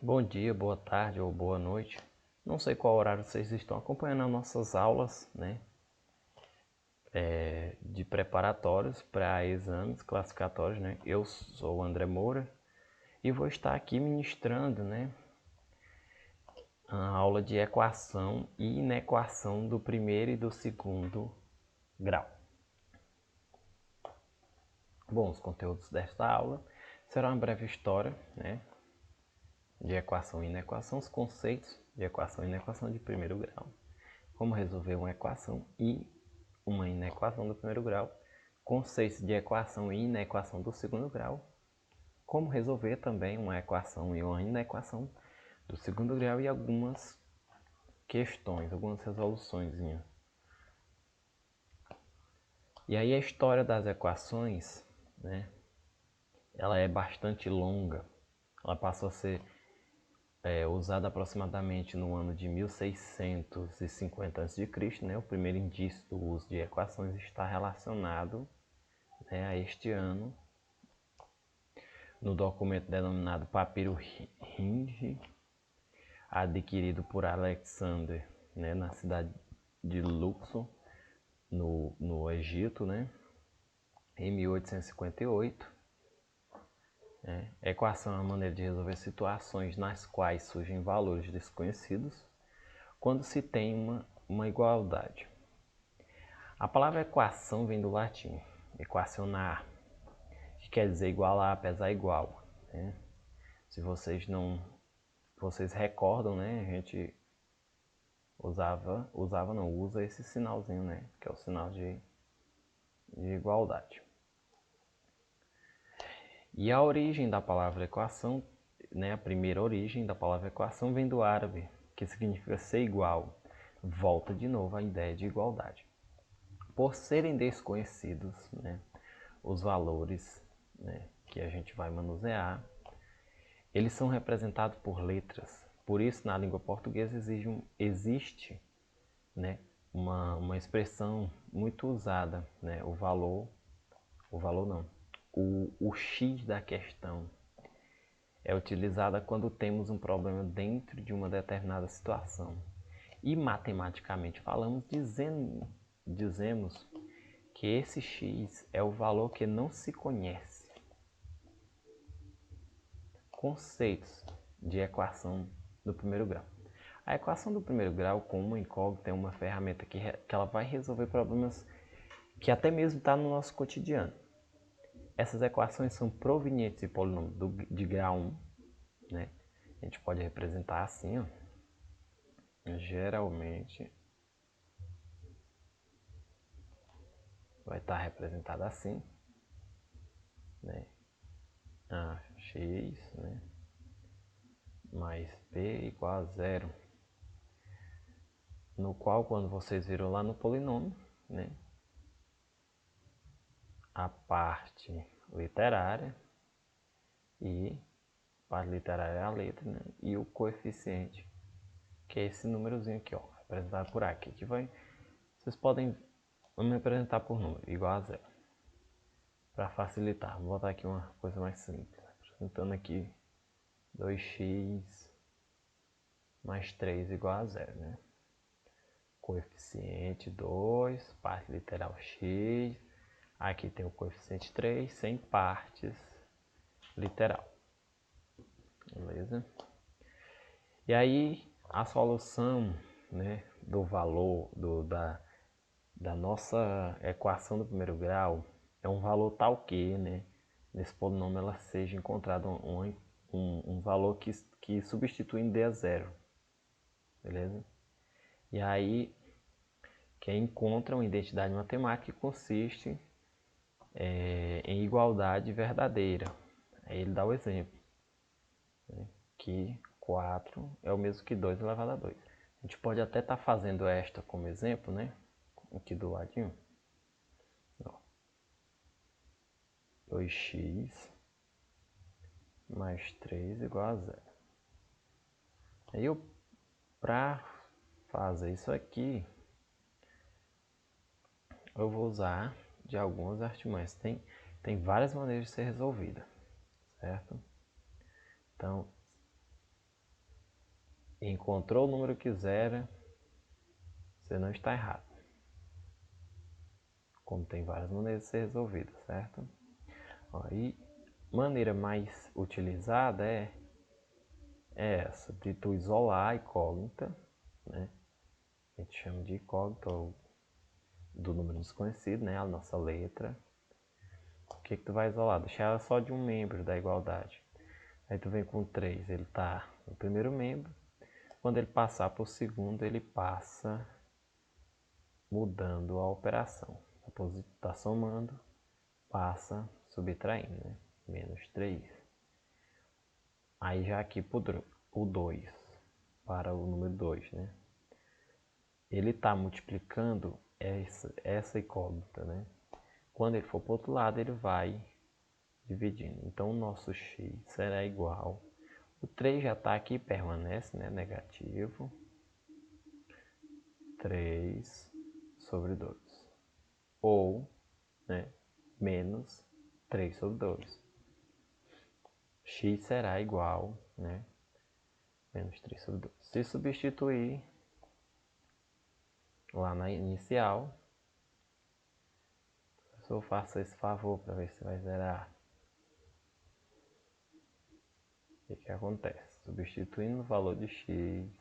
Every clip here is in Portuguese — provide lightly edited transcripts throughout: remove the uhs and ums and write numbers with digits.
Bom dia, boa tarde ou boa noite. Não sei qual horário vocês estão acompanhando as nossas aulas, né? De preparatórios para exames classificatórios, né? Eu sou o André Moura e vou estar aqui ministrando, né? A aula de equação e inequação do primeiro e do segundo grau. Bom, os conteúdos desta aula serão uma breve história, né? De equação e inequação, os conceitos de equação e inequação de primeiro grau, como resolver uma equação e uma inequação do primeiro grau, conceitos de equação e inequação do segundo grau, como resolver também uma equação e uma inequação do segundo grau e algumas questões, algumas resoluções. E aí a história das equações, né, ela é bastante longa. Ela passou a ser usada aproximadamente no ano de 1650 a.C., né? O primeiro indício do uso de equações está relacionado, né, a este ano, no documento denominado Papiro Hindi, adquirido por Alexander, né, na cidade de Luxor, no Egito, né, em 1858. Equação é uma maneira de resolver situações nas quais surgem valores desconhecidos quando se tem uma igualdade. A palavra equação vem do latim, equacionar, que quer dizer igualar, pesar igual, né? Se vocês recordam, né? A gente usa esse sinalzinho, né? Que é o sinal de igualdade. E a origem da palavra equação, né? A primeira origem da palavra equação vem do árabe, que significa ser igual. Volta de novo a ideia de igualdade. Por serem desconhecidos, né, os valores, né, que a gente vai manusear, eles são representados por letras. Por isso, na língua portuguesa existe, né, uma expressão muito usada, né, o X da questão é utilizada quando temos um problema dentro de uma determinada situação. E matematicamente falamos, dizemos que esse X é o valor que não se conhece. Conceitos de equação do primeiro grau. A equação do primeiro grau, com uma incógnita, é uma ferramenta que ela vai resolver problemas que até mesmo está no nosso cotidiano. Essas equações são provenientes de polinômios de grau 1, né? A gente pode representar assim, ó. Geralmente vai estar representado assim, né? X, né, mais b igual a zero, no qual, quando vocês viram lá no polinômio, né, a parte literária e a parte literária é a letra, né, e o coeficiente, que é esse númerozinho aqui, ó, representado por aqui, que vai, vocês podem, vamos representar por número, igual a zero, para facilitar. Vou botar aqui uma coisa mais simples, representando aqui 2x mais 3 igual a zero, né? Coeficiente 2, parte literal x, aqui tem o coeficiente 3, sem partes literal, beleza? E aí a solução, né, do valor da nossa equação do primeiro grau é um valor tal que, né, nesse polinômio ela seja encontrado um valor que substitui em d a zero, beleza? E aí quem encontra uma identidade matemática que consiste em igualdade verdadeira. Aí ele dá o exemplo, né, que 4 é o mesmo que 2 elevado a 2. A gente pode até estar fazendo esta como exemplo, né? Aqui do ladinho. Ó. 2x mais 3 igual a 0. Aí para fazer isso aqui, eu vou usar de algumas artimanhas. Tem várias maneiras de ser resolvida, certo? Então, encontrou o número que zera, você não está errado. Como tem várias maneiras de ser resolvido, certo? Aí, maneira mais utilizada é essa, de tu isolar a incógnita, né? A gente chama de incógnita ou do número desconhecido, né? A nossa letra. O que tu vai isolar? Deixar ela só de um membro da igualdade. Aí tu vem com 3, ele está no primeiro membro. Quando ele passar para o segundo, ele passa mudando a operação. Está somando, passa subtraindo, né? Menos 3. Aí já aqui o 2, para o número 2, né? Ele está multiplicando essa incógnita, né? Quando ele for para o outro lado, ele vai dividindo. Então, o nosso x será igual... O 3 já está aqui, permanece, né? Negativo. 3 sobre 2. Ou, né? Menos 3 sobre 2. X será igual, né? Menos 3 sobre 2. Se substituir lá na inicial, eu faço esse favor para ver se vai zerar. O que acontece? Substituindo o valor de x,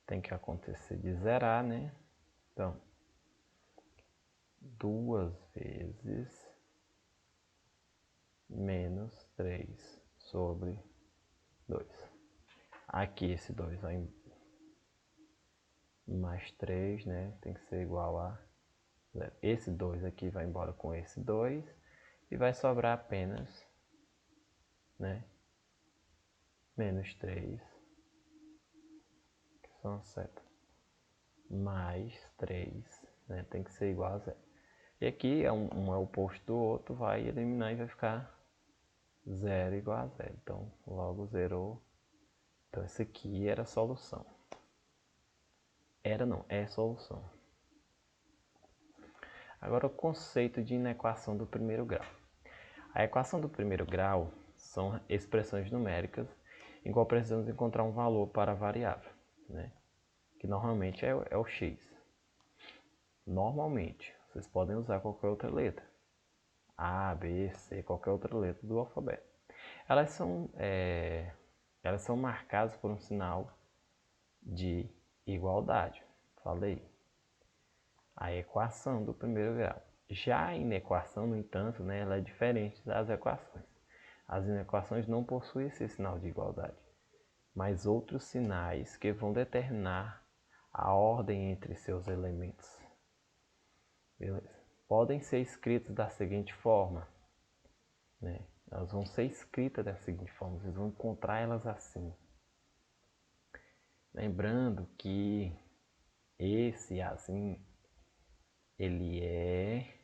tem que acontecer de zerar, né? Então, 2 vezes menos 3 sobre 2. Aqui esse 2 vai mais 3, né? Tem que ser igual a 0. Esse 2 aqui vai embora com esse 2 e vai sobrar apenas, né? Menos 3, que são a seta, mais 3, né? Tem que ser igual a 0. E aqui um é o oposto do outro, vai eliminar e vai ficar 0 igual a 0. Então, logo zerou. Então, esse aqui era a solução. Era não, é a solução. Agora, o conceito de inequação do primeiro grau. A equação do primeiro grau são expressões numéricas em qual precisamos encontrar um valor para a variável, né? Que normalmente é o x. Normalmente, vocês podem usar qualquer outra letra. A, B, C, qualquer outra letra do alfabeto. Elas são marcadas por um sinal de igualdade. Falei. A equação do primeiro grau. Já a inequação, no entanto, né, ela é diferente das equações. As inequações não possuem esse sinal de igualdade, mas outros sinais que vão determinar a ordem entre seus elementos. Beleza? Podem ser escritas da seguinte forma, né? Elas vão ser escritas da seguinte forma, vocês vão encontrar elas assim. Lembrando que esse assim, ele é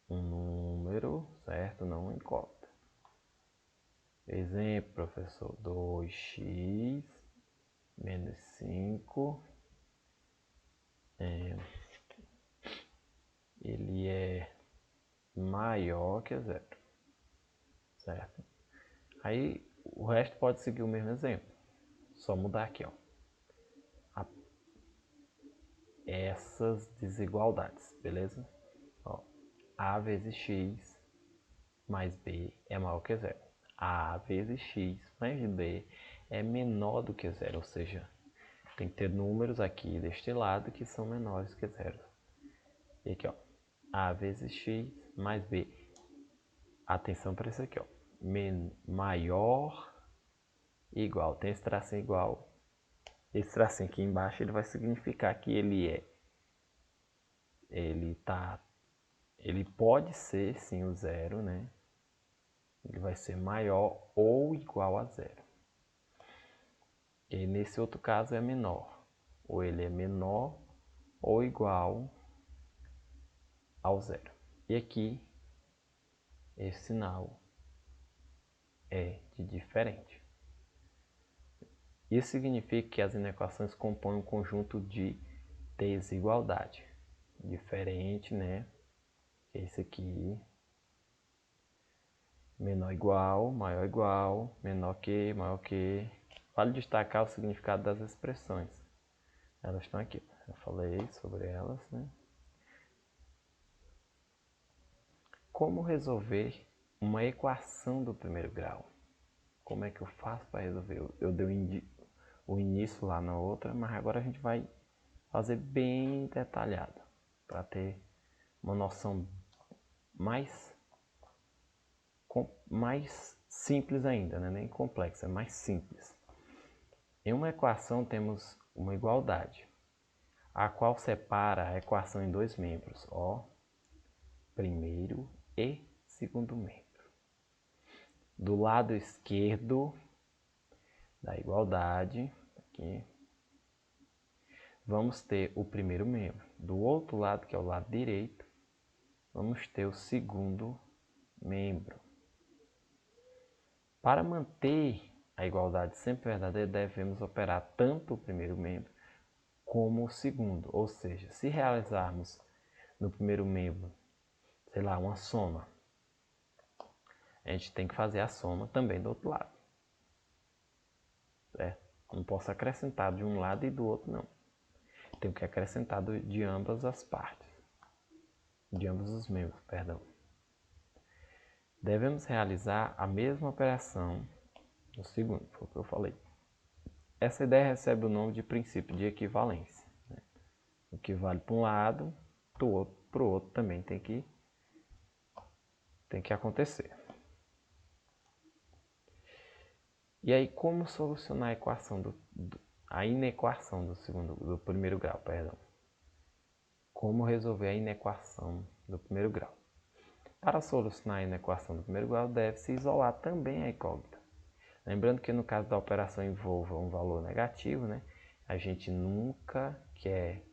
um número, certo? Não uma incógnita. Exemplo, professor, 2x menos 5, ele é maior que 0, certo? Aí o resto pode seguir o mesmo exemplo, só mudar aqui, ó, essas desigualdades, beleza? Ó, a vezes x mais b é maior que 0. A vezes x mais b é menor do que 0, ou seja, tem que ter números aqui deste lado que são menores que 0. E aqui, ó, a vezes x mais b. Atenção para isso aqui, ó. Maior igual. Tem esse tracinho igual. Esse tracinho aqui embaixo ele vai significar que ele pode ser sim o 0, né? Ele vai ser maior ou igual a 0. E nesse outro caso é menor. Ou ele é menor ou igual ao 0. E aqui, esse sinal é de diferente. Isso significa que as inequações compõem um conjunto de desigualdade. Diferente, né? Esse aqui, menor igual, maior igual, menor que, maior que, Vale destacar o significado das expressões. Elas estão aqui. Eu falei sobre elas, né? Como resolver uma equação do primeiro grau? Como é que eu faço para resolver? Eu dei o início lá na outra, mas agora a gente vai fazer bem detalhado para ter uma noção mais simples ainda, né? Nem complexa, é mais simples. Em uma equação temos uma igualdade, a qual separa a equação em dois membros, ó, primeiro e segundo membro. Do lado esquerdo da igualdade, aqui, vamos ter o primeiro membro. Do outro lado, que é o lado direito, vamos ter o segundo membro. Para manter a igualdade sempre verdadeira, devemos operar tanto o primeiro membro como o segundo. Ou seja, se realizarmos no primeiro membro, sei lá, uma soma, a gente tem que fazer a soma também do outro lado. Certo? Não posso acrescentar de um lado e do outro, não. Tenho que acrescentar de ambas as partes. De ambos os membros, perdão. Devemos realizar a mesma operação no segundo, foi o que eu falei. Essa ideia recebe o nome de princípio de equivalência. Né? O que vale para um lado, para o outro também tem que acontecer. E aí, como solucionar a equação a inequação do primeiro grau, perdão? Como resolver a inequação do primeiro grau? Para solucionar a inequação do primeiro grau, deve-se isolar também a incógnita. Lembrando que no caso da operação envolva um valor negativo, né, a gente nunca quer,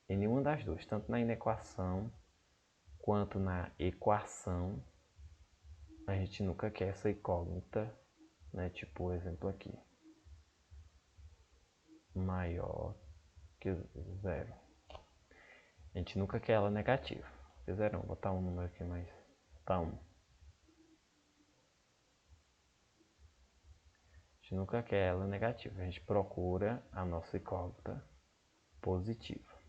em nenhuma das duas, tanto na inequação quanto na equação, a gente nunca quer essa incógnita, né, tipo o exemplo aqui, maior que 0. A gente nunca quer ela negativa. Que 0, vou botar um número aqui mais. Tá 1. A gente nunca quer ela negativa. A gente procura a nossa incógnita positiva.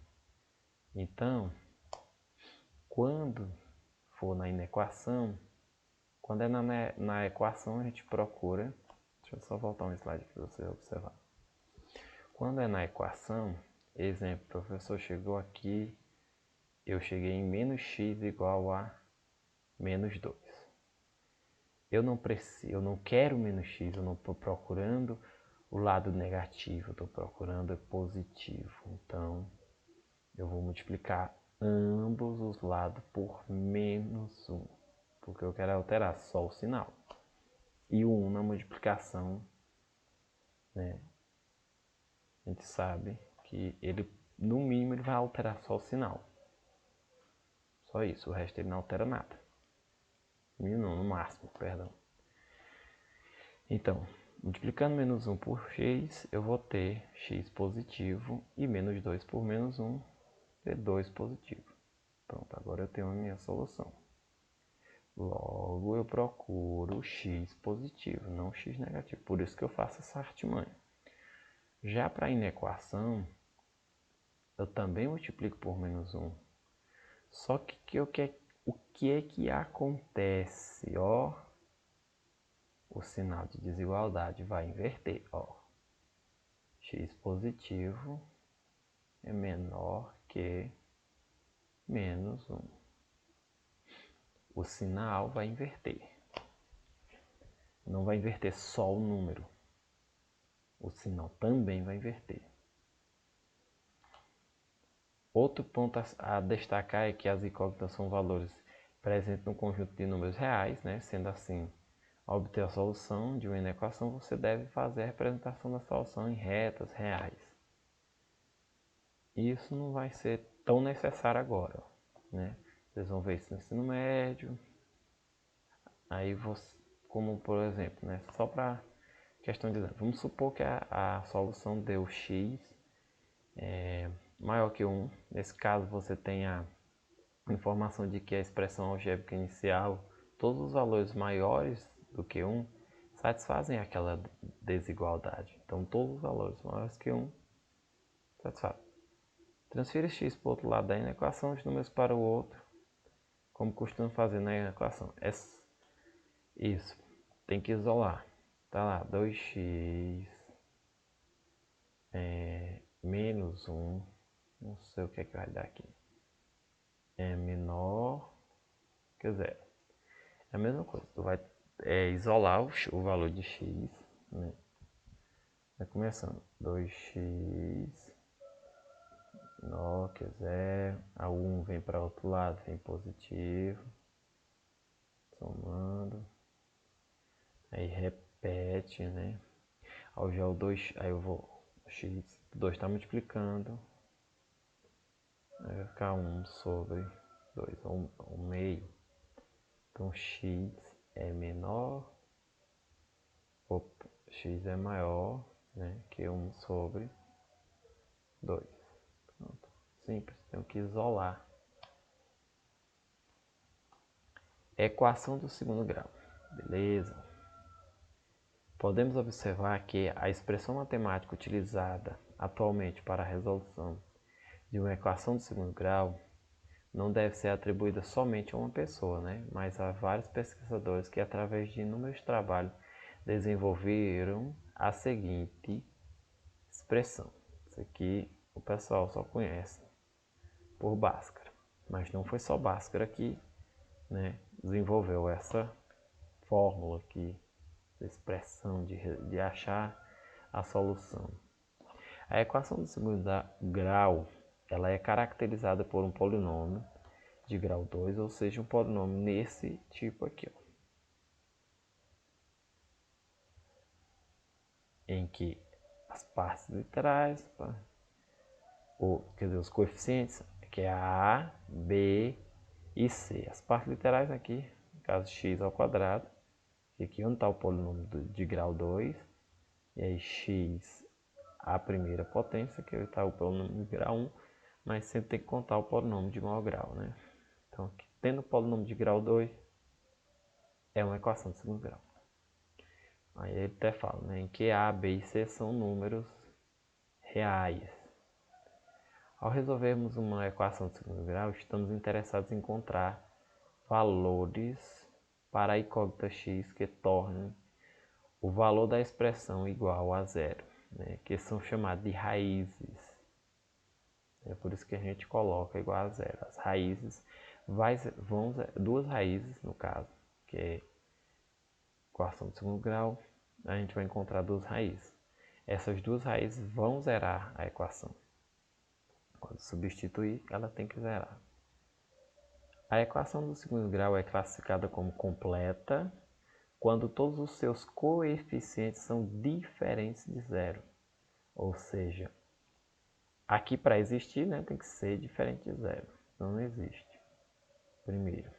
Então, quando for na inequação, quando é na equação, a gente procura. Deixa eu só voltar um slide para você observar. Quando é na equação, exemplo, o professor chegou aqui, eu cheguei em menos x igual a menos 2. Eu não quero menos x, eu não estou procurando o lado negativo, eu estou procurando o positivo. Então, eu vou multiplicar ambos os lados por menos 1, porque eu quero alterar só o sinal. E o 1 na multiplicação, né, a gente sabe que ele, no mínimo, ele vai alterar só o sinal. Só isso, o resto ele não altera nada. No máximo, perdão. Então, multiplicando menos 1 por x, eu vou ter x positivo e menos 2 por menos 1, ter 2 positivo. Pronto, agora eu tenho a minha solução. Logo, eu procuro x positivo, não x negativo. Por isso que eu faço essa artimanha. Já para a inequação, eu também multiplico por menos 1. Só que o que é que acontece? Ó, o sinal de desigualdade vai inverter. Ó, x positivo é menor que menos 1. O sinal vai inverter. Não vai inverter só o número. O sinal também vai inverter. Outro ponto a destacar é que as incógnitas são valores presentes no conjunto de números reais, né? Sendo assim, ao obter a solução de uma inequação, você deve fazer a representação da solução em retas reais. Isso não vai ser tão necessário agora, né? Vocês vão ver isso no ensino médio. Aí você, como por exemplo, né? Só para questão de exemplo, vamos supor que a solução deu x maior que 1. Nesse caso você tem a informação de que a expressão algébrica inicial, todos os valores maiores do que 1 satisfazem aquela desigualdade. Então, todos os valores maiores que 1 satisfazem. Transfira x para o outro lado da inequação, os números para o outro, como costumo fazer na equação. Isso, tem que isolar. Tá lá, 2x menos 1, não sei o que é que vai dar aqui, é menor que 0. É a mesma coisa, tu vai isolar o valor de x, né? Vai começando, 2x menor que 0, a 1 vem para o outro lado, vem positivo, somando, aí repete, né? Ao já o 2, aí eu vou, x, 2 está multiplicando, aí vai ficar 1 sobre 2, 1 meio, então x é menor, x é maior, né, que 1 sobre 2. Pronto. Simples, tenho que isolar. Equação do segundo grau. Beleza. Podemos observar que a expressão matemática utilizada atualmente para a resolução de uma equação do segundo grau não deve ser atribuída somente a uma pessoa, né, mas a vários pesquisadores que, através de inúmeros trabalhos, desenvolveram a seguinte expressão. Isso aqui o pessoal só conhece por Bhaskara, mas não foi só Bhaskara que, né, desenvolveu essa fórmula aqui, essa expressão de achar a solução. A equação do segundo grau, ela é caracterizada por um polinômio de grau 2, ou seja, um polinômio nesse tipo aqui, ó, em que as partes literais, quer dizer, os coeficientes, que é a, b e c. As partes literais aqui, no caso x ao quadrado, e aqui onde está o polinômio de grau 2, e aí x a primeira potência, que está o polinômio de grau 1, mas sempre tem que contar o polinômio de maior grau, né? Então, aqui, tendo o polinômio de grau 2, é uma equação de segundo grau. Aí ele até fala, né, em que a, b e c são números reais. Ao resolvermos uma equação de segundo grau, estamos interessados em encontrar valores para a incógnita x que tornem o valor da expressão igual a zero, né, que são chamados de raízes. É por isso que a gente coloca igual a zero. As raízes vão duas raízes, no caso, que é equação de segundo grau, a gente vai encontrar duas raízes. Essas duas raízes vão zerar a equação. Quando substituir, ela tem que zerar. A equação do segundo grau é classificada como completa quando todos os seus coeficientes são diferentes de zero. Ou seja, aqui para existir, né, tem que ser diferente de zero. Não existe. Primeiro.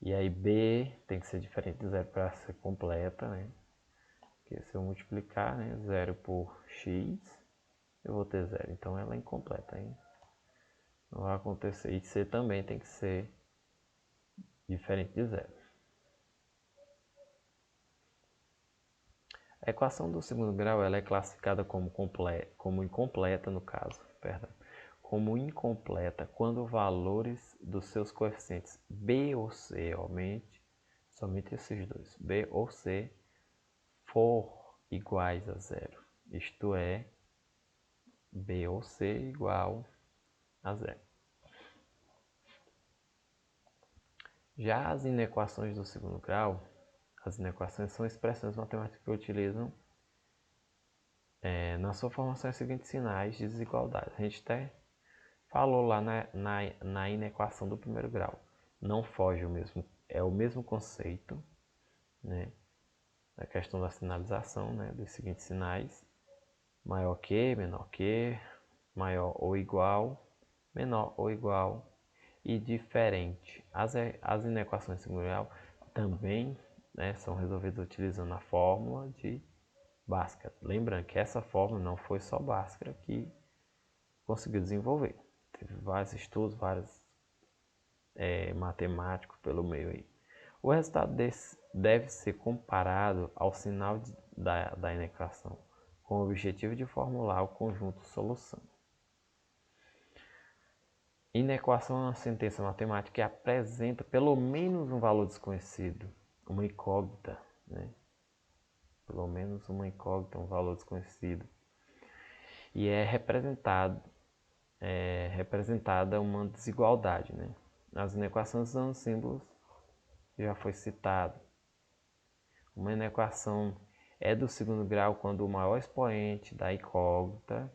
E aí B tem que ser diferente de zero para ser completa, né? Porque se eu multiplicar, né, 0 por x, eu vou ter 0. Então ela é incompleta, hein? Não vai acontecer. E C também tem que ser diferente de 0. A equação do segundo grau ela é classificada como incompleta, no caso, como incompleta quando valores dos seus coeficientes B ou C somente esses dois, B ou C, for iguais a zero. Isto é, B ou C igual a zero. Já as inequações do segundo grau, as inequações são expressões matemáticas que utilizam na sua formação os seguintes sinais de desigualdade. A gente até falou lá na inequação do primeiro grau. Não foge o mesmo, é o mesmo conceito, né? A questão da sinalização, né, dos seguintes sinais: maior que, menor que, maior ou igual, menor ou igual e diferente. As inequações de segundo grau também, né, são resolvidas utilizando a fórmula de Bhaskara. Lembrando que essa fórmula não foi só Bhaskara que conseguiu desenvolver. Teve vários estudos, vários matemáticos pelo meio aí. O resultado deve ser comparado ao sinal da inequação, com o objetivo de formular o conjunto solução. Inequação é uma sentença matemática que apresenta pelo menos um valor desconhecido, uma incógnita, né? Pelo menos uma incógnita, um valor desconhecido. E é representada uma desigualdade, né? As inequações usando símbolos já foi citado. Uma inequação é do segundo grau quando o maior expoente da incógnita,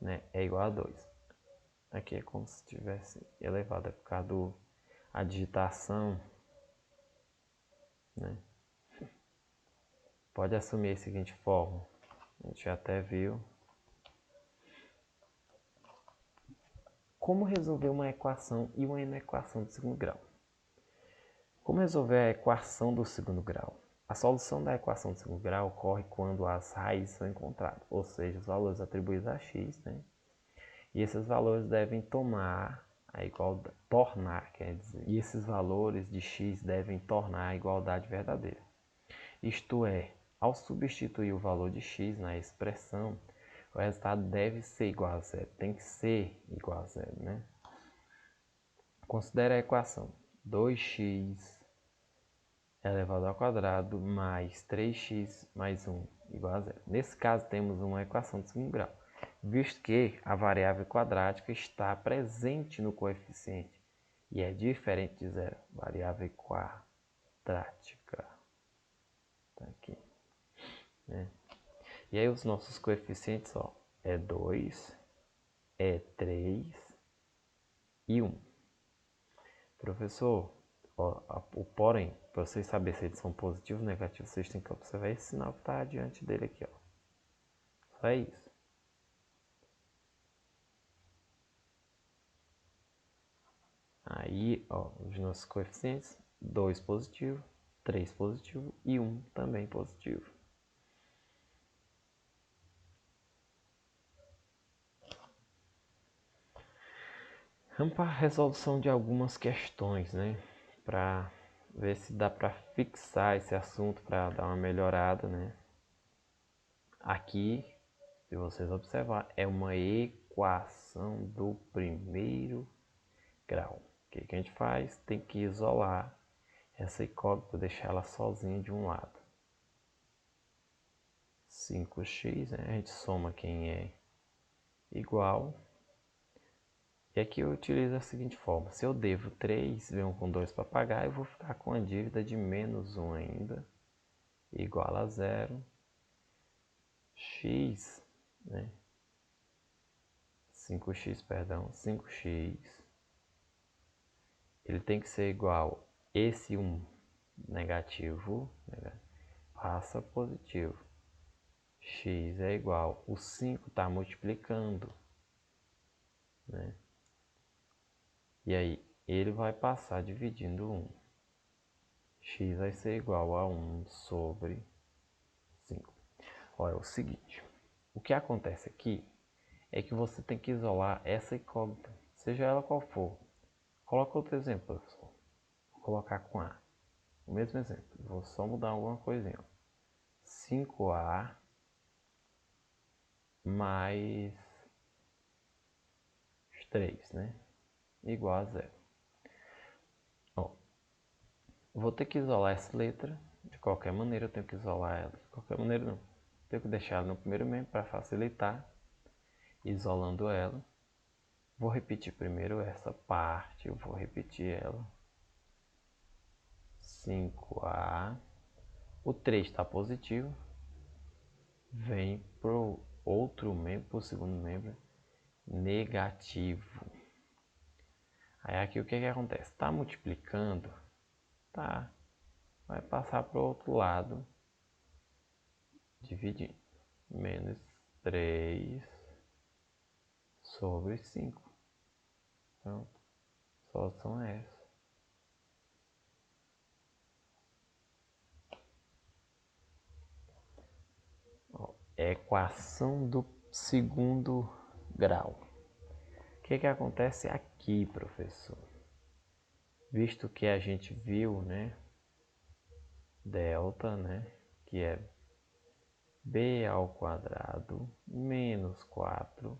né, é igual a 2. Aqui é como se tivesse elevado, é por causa da digitação, né? Pode assumir a seguinte forma, a gente já até viu. Como resolver uma equação e uma inequação do segundo grau? Como resolver a equação do segundo grau? A solução da equação do segundo grau ocorre quando as raízes são encontradas, ou seja, os valores atribuídos a x, né? E esses valores devem tornar a igualdade a igualdade verdadeira. Isto é, ao substituir o valor de x na expressão, o resultado deve ser igual a zero. Tem que ser igual a zero, né? Considere a equação 2x elevado ao quadrado mais 3x mais 1 igual a zero. Nesse caso, temos uma equação de segundo grau, visto que a variável quadrática está presente no coeficiente e é diferente de zero. Variável quadrática. Tá aqui, né? E aí os nossos coeficientes, ó, é 2, é 3 e 1. Professor, ó, o porém, para vocês saberem se eles são positivos ou negativos, vocês têm que observar esse sinal que está diante dele aqui, ó. Só é isso. Aí, ó, os nossos coeficientes, 2 positivo, 3 positivo e 1 também positivo. Vamos para a resolução de algumas questões, né? Para ver se dá para fixar esse assunto, para dar uma melhorada, né? Aqui, se vocês observar, é uma equação do primeiro grau. O que a gente faz? Tem que isolar essa incógnita, deixar ela sozinha de um lado. 5x, né? A gente soma quem é igual. E aqui eu utilizo a seguinte forma. Se eu devo 3, venho com 2 para pagar, eu vou ficar com a dívida de menos 1 ainda, igual a 0. X, né? 5x, perdão, 5x. Ele tem que ser igual esse 1 negativo, passa positivo. X é igual, o 5 está multiplicando, né? E aí, ele vai passar dividindo 1. X vai ser igual a 1 sobre 5. Olha, é o seguinte, o que acontece aqui é que você tem que isolar essa incógnita, seja ela qual for. Coloca outro exemplo, pessoal. Vou colocar com A. O mesmo exemplo, vou só mudar alguma coisinha. 5A mais 3, né? Igual a 0. Ó, vou ter que isolar essa letra. De qualquer maneira, eu tenho que isolar ela. De qualquer maneira, não. Tenho que deixar ela no primeiro membro para facilitar. Isolando ela. Vou repetir primeiro essa parte. Eu vou repetir ela. 5A. O 3 está positivo. Vem para o outro membro, para o segundo membro, negativo. Aí aqui o que acontece? Está multiplicando, tá? Vai passar para o outro lado, dividindo. Menos 3 sobre 5. Então, a solução é essa. Ó, equação do segundo grau. O que acontece aqui, professor? Visto que a gente viu, né, delta, né, que é b ao quadrado menos 4ac.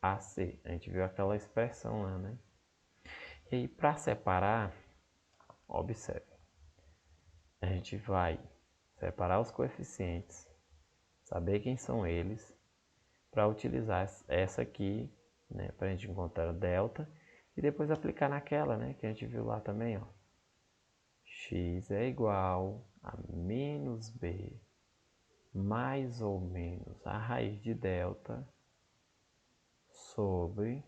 A gente viu aquela expressão lá, né? E aí, para separar, observe, a gente vai separar os coeficientes, saber quem são eles, para utilizar essa aqui, né, para a gente encontrar o delta, e depois aplicar naquela, né, que a gente viu lá também, ó. X é igual a menos b mais ou menos a raiz de delta sobre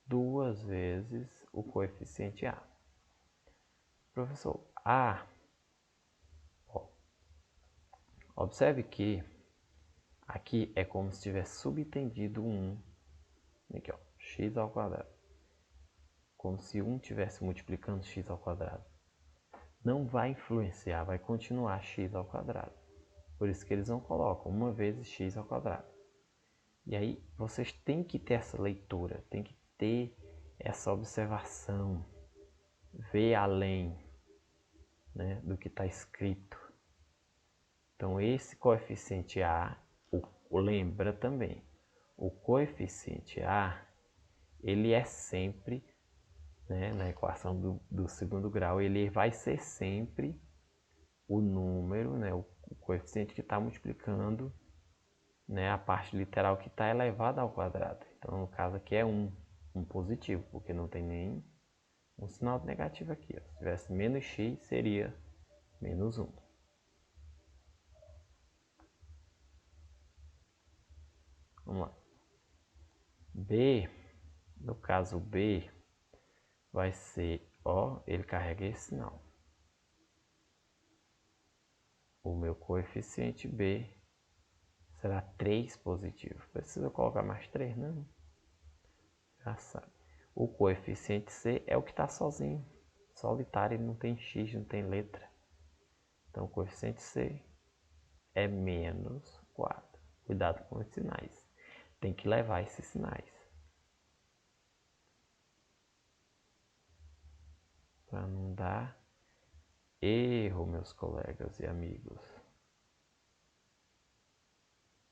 2 vezes o coeficiente A. Professor, A, ó, observe que aqui é como se tivesse subtendido 1, aqui ó, x ao quadrado, como se 1 estivesse multiplicando x ao quadrado. Não vai influenciar, vai continuar x ao quadrado. Por isso que eles não colocam 1 vezes x ao quadrado. E aí vocês têm que ter essa leitura, tem que ter essa observação, ver além, né, do que está escrito. Então esse coeficiente A, lembra também, o coeficiente A, ele é sempre, né, na equação do segundo grau, ele vai ser sempre o número, né, o coeficiente que está multiplicando, né, a parte literal que está elevada ao quadrado. Então no caso aqui é 1 positivo, porque não tem nem um sinal negativo aqui. Ó. Se tivesse menos x, seria menos 1. Vamos lá. B, no caso B, vai ser, ó, ele carrega esse sinal. O meu coeficiente B será 3 positivo. Precisa colocar mais 3, não? Já sabe. O coeficiente C é o que está sozinho, solitário, ele não tem x, não tem letra. Então o coeficiente C é menos 4. Cuidado com os sinais. Tem que levar esses sinais. Para não dar erro, meus colegas e amigos.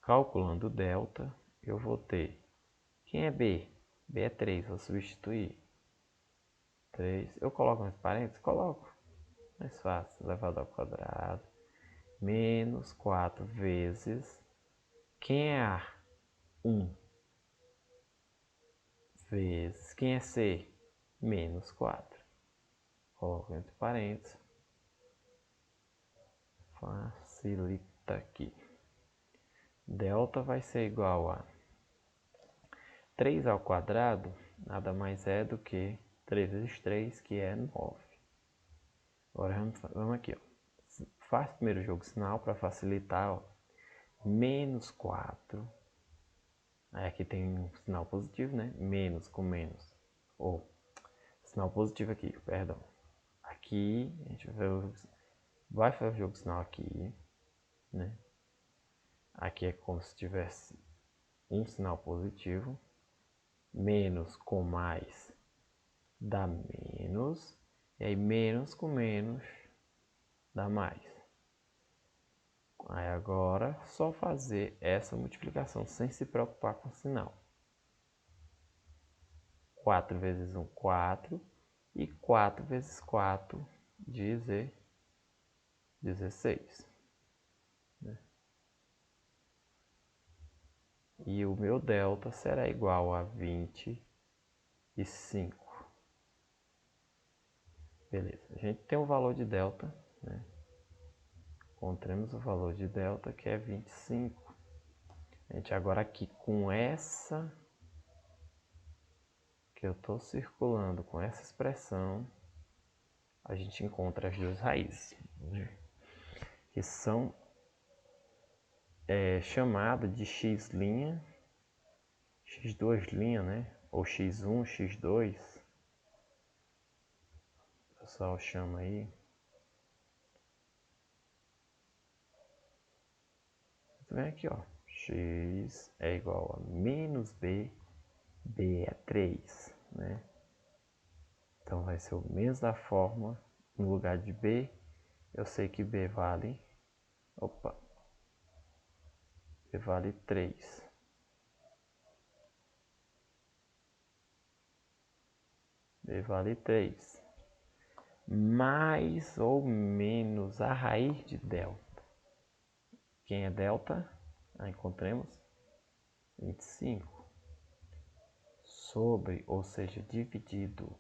Calculando o delta, eu vou ter... Quem é B? B é 3, vou substituir. 3, eu coloco nos parênteses? Coloco. Mais fácil, elevado ao quadrado. Menos 4 vezes... Quem é A? 1. Vezes... Quem é C? Menos 4. Coloco entre parênteses. Facilita aqui. Delta vai ser igual a 3 ao quadrado, nada mais é do que 3 vezes 3, que é 9. Agora vamos aqui, ó. Faz o primeiro jogo sinal para facilitar, ó. Menos 4. Aí aqui tem um sinal positivo, né? Menos com menos. Ou, sinal positivo aqui, perdão. Aqui, a gente vai fazer o jogo sinal aqui, né? Aqui é como se tivesse um sinal positivo. Menos com mais dá menos. E aí menos com menos dá mais. Aí agora só fazer essa multiplicação sem se preocupar com o sinal. 4 vezes 1, 4. E 4 vezes 4, 16. E o meu delta será igual a 25. Beleza, a gente tem o valor de delta, né? Encontremos o valor de delta, que é 25. A gente agora aqui com essa que eu estou circulando, com essa expressão, a gente encontra as duas raízes, né? Que são chamadas de x', x2', né? Ou x1, x2. O pessoal chama aí. Vem aqui, ó. X é igual a menos b, b é 3, né? Então vai ser o menos da fórmula, no lugar de b, Eu sei que B vale... Opa! B vale 3. B vale 3. Mais ou menos a raiz de delta. Quem é delta? Encontremos 25. Sobre, ou seja, dividido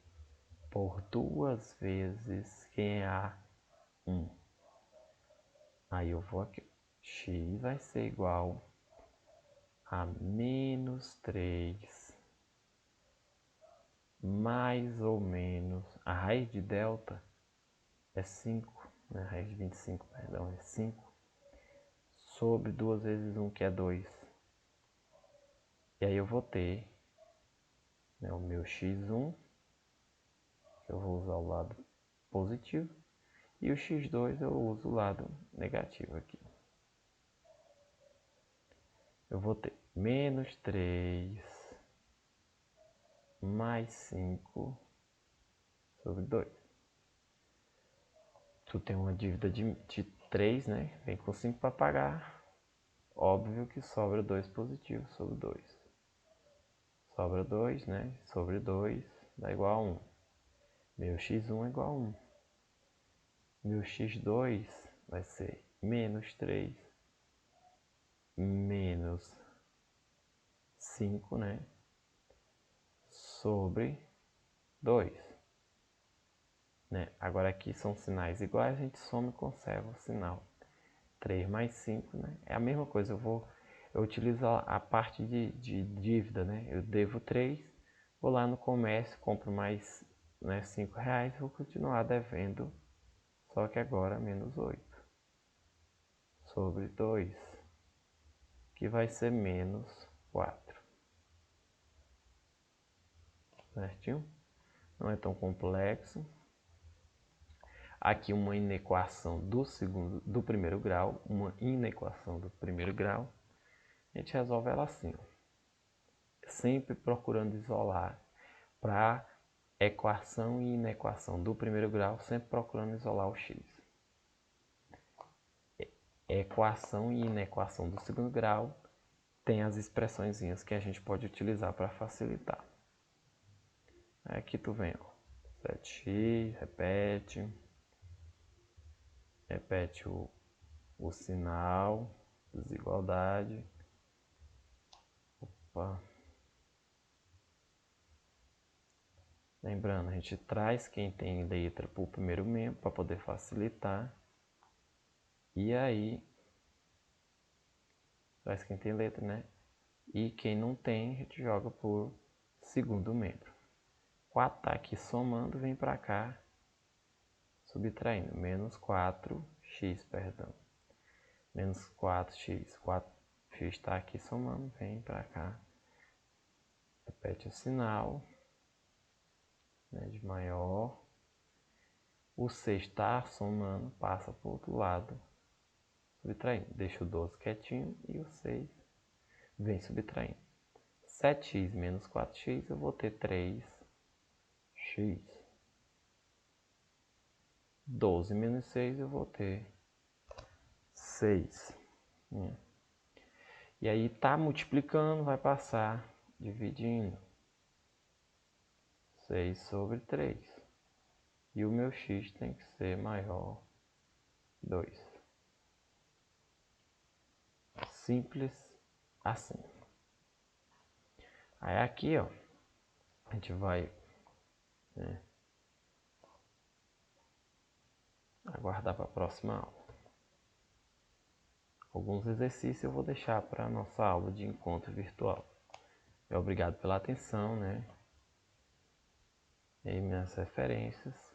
por 2 vezes quem é A1. Aí eu vou aqui. X vai ser igual a menos 3 mais ou menos, a raiz de delta é 5, né? A raiz de 25, perdão, é 5, sobre 2 vezes 1, que é 2. E aí eu vou ter, né, o meu x1, que eu vou usar o lado positivo, e o x2 eu uso o lado negativo aqui. Eu vou ter menos 3 mais 5 sobre 2. Tu tem uma dívida de 3, né? Vem com 5 para pagar. Óbvio que sobra 2 positivo sobre 2. Sobra 2, né? Sobre 2 dá igual a 1. Meu x1 é igual a 1. Meu x2 vai ser menos 3 menos 5, né? Sobre 2. Né? Agora aqui são sinais iguais, a gente soma e conserva o sinal. 3 mais 5, né? É a mesma coisa, eu utilizo a parte de dívida, né? Eu devo 3, vou lá no comércio, compro mais, né, 5 reais, vou continuar devendo, só que agora menos 8 sobre 2, que vai ser menos 4. Certinho? Não é tão complexo. Aqui uma inequação do primeiro grau, uma inequação do primeiro grau. A gente resolve ela assim, sempre procurando isolar para equação e inequação do primeiro grau, sempre procurando isolar o x. Equação e inequação do segundo grau tem as expressõezinhas que a gente pode utilizar para facilitar. Aqui tu vem, ó, 7x, repete o sinal, desigualdade. Opa. Lembrando, a gente traz quem tem letra para o primeiro membro para poder facilitar. E aí, traz quem tem letra, né? E quem não tem, a gente joga por segundo membro. 4 tá aqui somando, vem para cá, subtraindo. Menos 4x, perdão. Menos 4x. 4x está aqui somando, vem para cá. Repete o sinal, né, de maior. O 6 está somando, passa para o outro lado, subtraindo. Deixa o 12 quietinho e o 6 vem subtraindo. 7x menos 4x, eu vou ter 3x. 12 menos 6, eu vou ter 6. E aí tá multiplicando, vai passar dividindo. 6 sobre 3. E o meu x tem que ser maior 2. Simples assim. Aí aqui, ó, a gente vai, né, aguardar para a próxima aula. Alguns exercícios eu vou deixar para a nossa aula de encontro virtual. Obrigado pela atenção, né? E aí minhas referências.